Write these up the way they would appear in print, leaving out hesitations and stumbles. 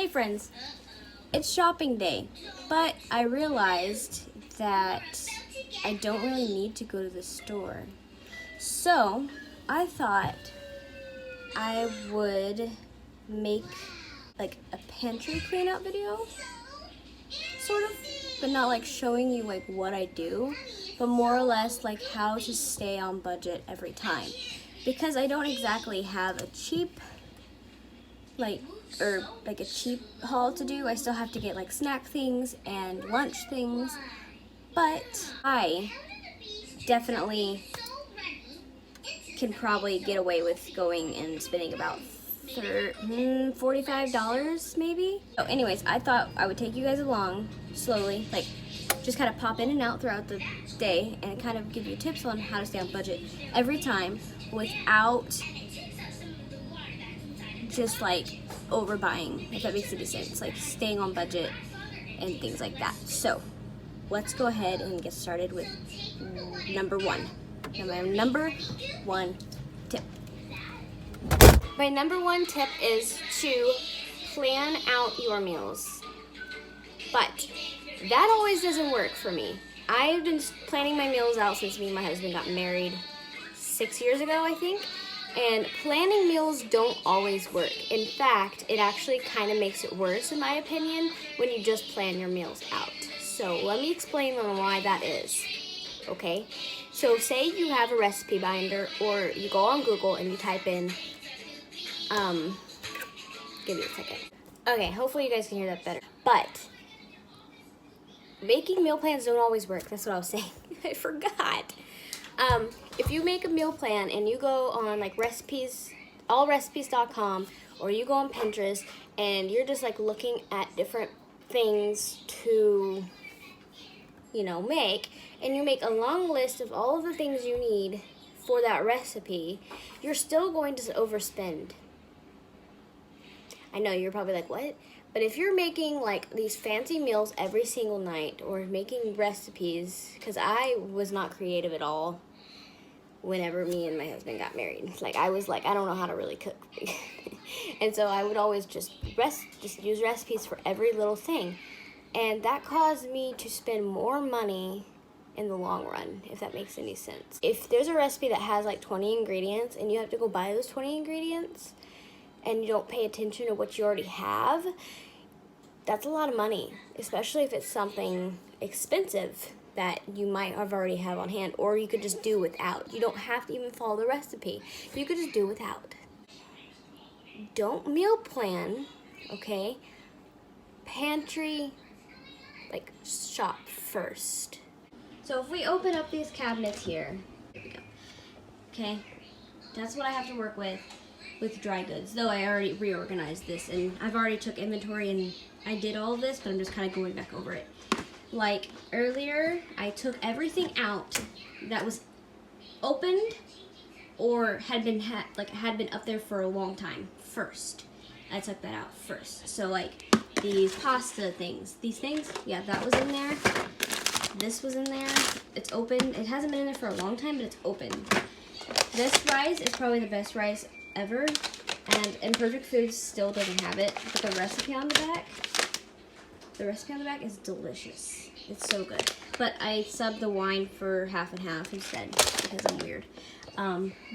Hey friends, it's shopping day, but I realized that I don't really need to go to the store. So I thought I would make like a pantry cleanout video, sort of, but not like showing you like what I do, but more or less like how to stay on budget every time. Because I don't exactly have a cheap a cheap haul to do. I still have to get like snack things and lunch things, but I definitely can probably get away with going and spending about $45 maybe. So anyways, I thought I would take you guys along slowly, like just kind of pop in and out throughout the day and kind of give you tips on how to stay on budget every time without just like overbuying, if that makes any sense, like staying on budget and things like that. So let's go ahead and get started with number one tip. My number one tip is to plan out your meals, but that always doesn't work for me. I've been planning my meals out since me and my husband got married 6 years ago, I think. And planning meals don't always work. In fact, it actually kind of makes it worse, in my opinion, when you just plan your meals out. So let me explain on why that is, okay? So say you have a recipe binder, or you go on Google and you type in, give me a second. Okay, hopefully you guys can hear that better. But making meal plans don't always work. That's what I was saying. I forgot. If you make a meal plan and you go on like allrecipes.com, or you go on Pinterest and you're just like looking at different things to, make, and you make a long list of all of the things you need for that recipe, you're still going to overspend. I know, you're probably like, what? But if you're making like these fancy meals every single night, or making recipes, because I was not creative at all whenever me and my husband got married. Like, I was like, I don't know how to really cook. And so I would always just use recipes for every little thing. And that caused me to spend more money in the long run, if that makes any sense. If there's a recipe that has like 20 ingredients and you have to go buy those 20 ingredients and you don't pay attention to what you already have, that's a lot of money, especially if it's something expensive that you might have already have on hand, or you could just do without. You don't have to even follow the recipe. You could just do without. Don't meal plan, okay? Pantry, like, shop first. So if we open up these cabinets here we go. Okay, that's what I have to work with dry goods. Though I already reorganized this, and I've already took inventory, and I did all of this, but I'm just kind of going back over it. Like earlier, I took everything out that was opened or had been up there for a long time first. I took that out first. So like these pasta things, yeah, that was in there. This was in there. It's open. It hasn't been in there for a long time, but it's open. This rice is probably the best rice ever, and Imperfect Foods still doesn't have it, but the recipe on the back is delicious. It's so good. But I subbed the wine for half and half instead because I'm weird.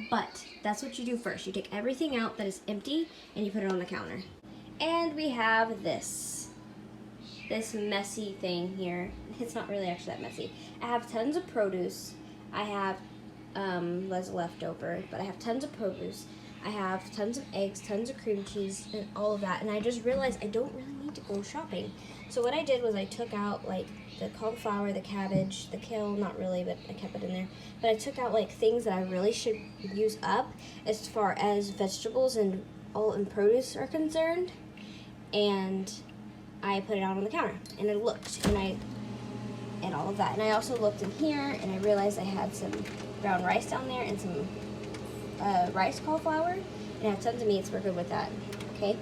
But that's what you do first. You take everything out that is empty and you put it on the counter. And we have this messy thing here. It's not really actually that messy. I have tons of produce. I have less leftover, but I have tons of produce. I have tons of eggs, tons of cream cheese, and all of that. And I just realized I don't really need to go shopping. So what I did was I took out like the cauliflower, the cabbage, the kale, not really, but I kept it in there. But I took out like things that I really should use up as far as vegetables and produce are concerned. And I put it out on the counter, and I looked, and all of that. And I also looked in here, and I realized I had some brown rice down there and some rice cauliflower, and I have tons of meats. We're good with that, okay?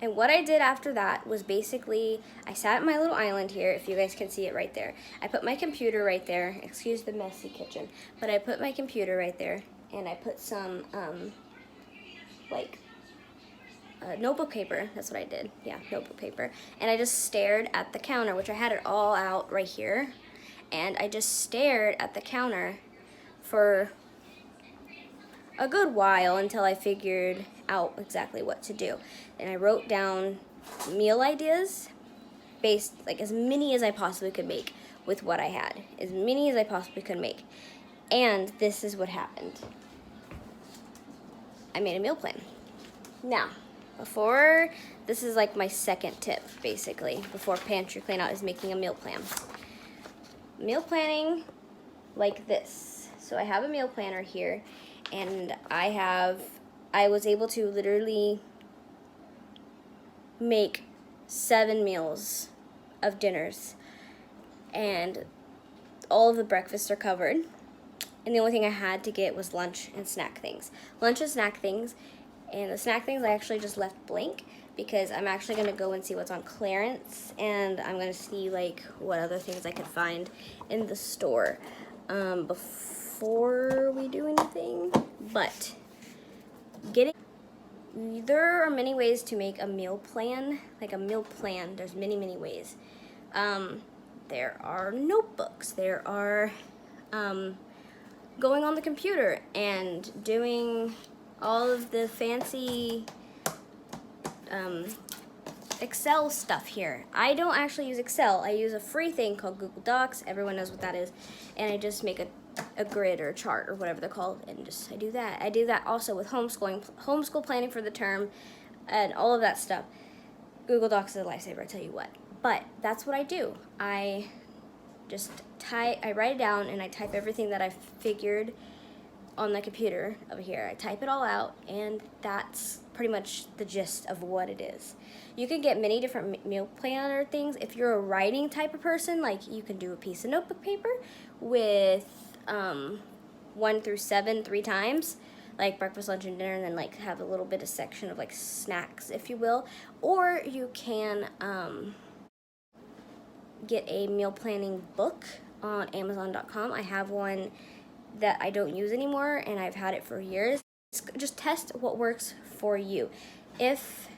And what I did after that was basically, I sat at my little island here, if you guys can see it right there. I put my computer right there. Excuse the messy kitchen. But I put my computer right there, and I put some, like, notebook paper. That's what I did. Yeah, notebook paper. And I just stared at the counter, which I had it all out right here. And I just stared at the counter for a good while until I figured out exactly what to do. And I wrote down meal ideas based, like, as many as I possibly could make with what I had. As many as I possibly could make. And this is what happened. I made a meal plan. Now, this is like my second tip, basically, before pantry clean out, is making a meal plan. Meal planning like this. So I have a meal planner here, and I was able to literally make 7 meals of dinners, and all of the breakfasts are covered. And the only thing I had to get was lunch and snack things. Lunch and snack things. And the snack things I actually just left blank because I'm actually going to go and see what's on clearance. And I'm going to see, like, what other things I could find in the store before we do anything. But there are many ways to make a meal plan. Like a meal plan, there's many, many ways. There are notebooks. There are going on the computer and doing all of the fancy Excel stuff here. I don't actually use Excel. I use a free thing called Google Docs. Everyone knows what that is. And I just make a grid or a chart or whatever they're called, and I do that. I do that also with homeschool planning for the term, and all of that stuff. Google Docs is a lifesaver, I tell you what. But that's what I do. I write it down and I type everything that I figured on the computer over here. I type it all out, and that's pretty much the gist of what it is. You can get many different meal planner things. If you're a writing type of person, like, you can do a piece of notebook paper with 1 through 7 3 times, like breakfast, lunch, and dinner, and then like have a little bit of section of like snacks, if you will. Or you can get a meal planning book on Amazon.com. I have one that I don't use anymore, and I've had it for years. Just test what works for you. If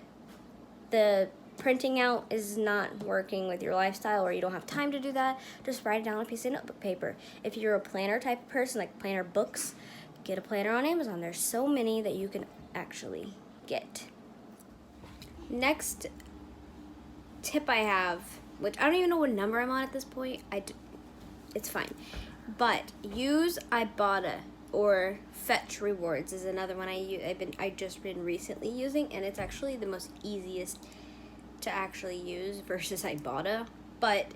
the printing out is not working with your lifestyle, or you don't have time to do that, just write it down on a piece of notebook paper. If you're a planner type of person, like planner books, get a planner on Amazon. There's so many that you can actually get. Next tip I have, which I don't even know what number I'm on at this point. It's fine. But use Ibotta or Fetch Rewards is another one I just been recently using, and it's actually the most easiest to actually use versus Ibotta. But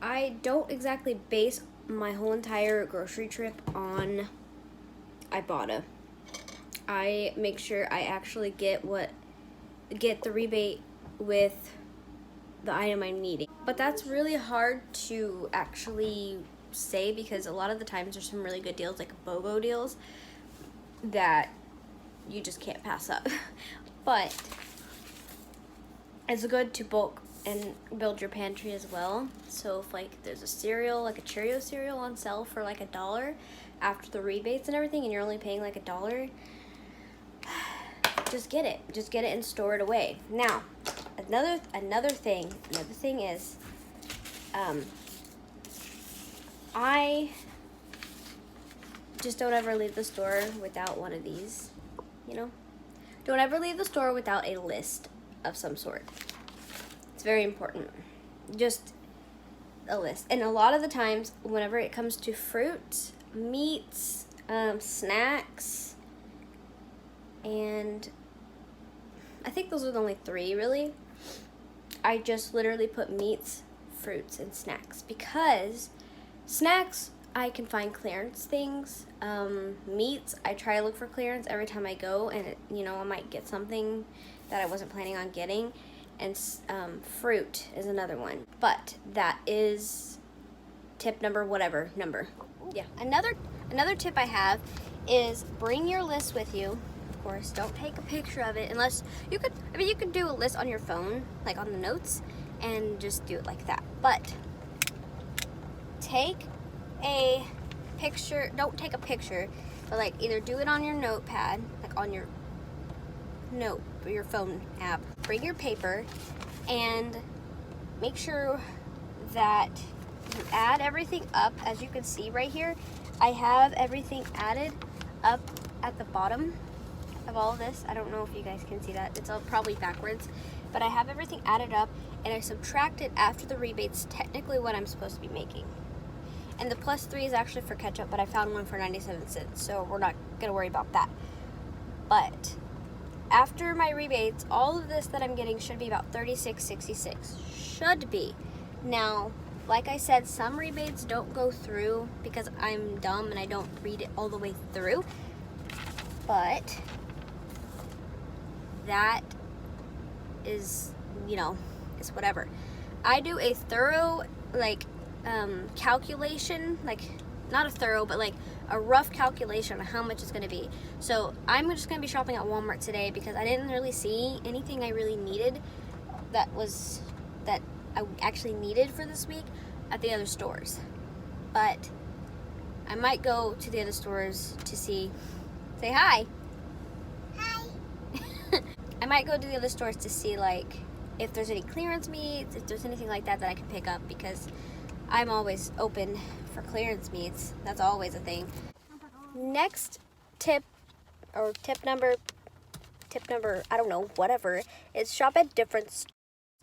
I don't exactly base my whole entire grocery trip on Ibotta. I make sure I actually get the rebate with the item I'm needing. But that's really hard to actually say, because a lot of the times there's some really good deals, like BOGO deals, that you just can't pass up. But it's good to bulk and build your pantry as well. So if like there's a cereal, like a Cheerio cereal on sale for like $1 after the rebates and everything, and you're only paying like $1, just get it and store it away. Now, another thing is, I just don't ever leave the store without one of these, you know? Don't ever leave the store without a list of some sort. It's very important. Just a list. And a lot of the times, whenever it comes to fruit, meats, snacks, and I think those are the only 3 really, I just literally put meats, fruits, and snacks, because snacks, I can find clearance things. Meats, I try to look for clearance every time I go, and I might get something that I wasn't planning on getting. And fruit is another one. But that is tip number. Yeah. Another tip I have is bring your list with you. Of course, don't take a picture of it unless you could. You could do a list on your phone, like on the notes, and just do it like that. But take a picture. Don't take a picture, but like either do it on your notepad, like on your or your phone app, bring your paper, and make sure that you add everything up. As you can see right here, I have everything added up at the bottom of all of this. I don't know if you guys can see that. It's all probably backwards, but I have everything added up, and I subtracted after the rebates technically what I'm supposed to be making. And the +3 is actually for ketchup, but I found one for 97 cents, so we're not gonna worry about that. But after my rebates, all of this that I'm getting should be about $36.66. Should be. Now, like I said, some rebates don't go through because I'm dumb and I don't read it all the way through. But that is, you know, it's whatever. I do a thorough, like, calculation, like, not a thorough, but like a rough calculation on how much it's going to be. So I'm just going to be shopping at Walmart today because I didn't really see anything I really needed that I actually needed for this week at the other stores. But I might go to the other stores to say hi. Hi. I might go to the other stores to see, like, if there's any clearance meats, if there's anything like that I can pick up, because I'm always open for clearance meats. That's always a thing. Next tip, or tip number, I don't know, whatever, is shop at different stores.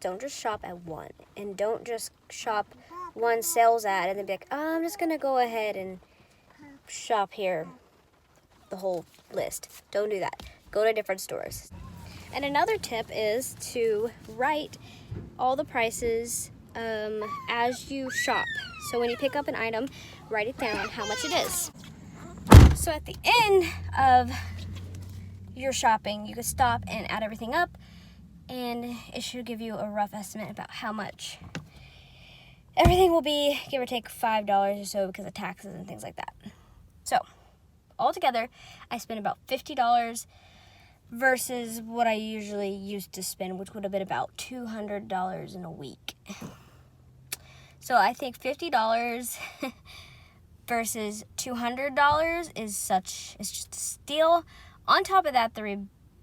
Don't just shop at one. And don't just shop one sales ad and then be like, oh, I'm just going to go ahead and shop here, the whole list. Don't do that. Go to different stores. And another tip is to write all the prices as you shop. So when you pick up an item, write it down how much it is. So at the end of your shopping, you can stop and add everything up, and it should give you a rough estimate about how much everything will be, give or take $5 or so because of taxes and things like that. So altogether, I spent about $50 versus what I usually used to spend, which would have been about $200 in a week. So I think $50 versus $200 is just a steal. On top of that,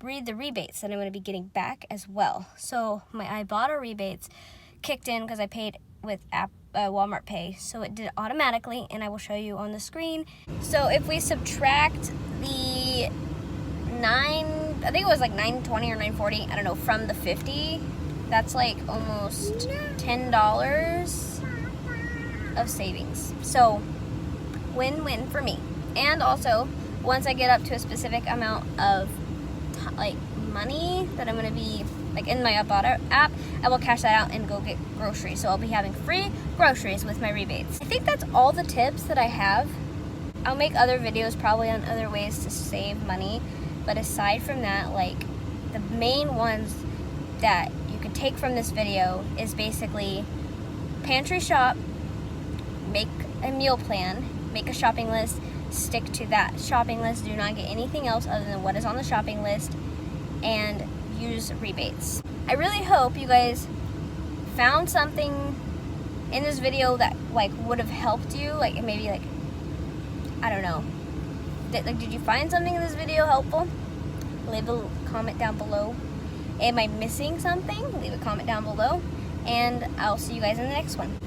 read the rebates that I'm going to be getting back as well. So my Ibotta rebates kicked in because I paid with Walmart Pay, so it did it automatically, and I will show you on the screen. So if we subtract the I think it was like $9.20 or $9.40, I don't know, from the 50, that's like almost $10 of savings. So win-win for me. And also, once I get up to a specific amount of like money that I'm gonna be like in my Ibotta app, I will cash that out and go get groceries. So I'll be having free groceries with my rebates. I think that's all the tips that I have. I'll make other videos probably on other ways to save money, but aside from that, like, the main ones that you can take from this video is basically pantry shop, make a meal plan, make a shopping list, stick to that shopping list, do not get anything else other than what is on the shopping list, and use rebates. I really hope you guys found something in this video that like would have helped you, like maybe like, I don't know, did you find something in this video helpful? Leave a comment down below. Am I missing something? Leave a comment down below, and I'll see you guys in the next one.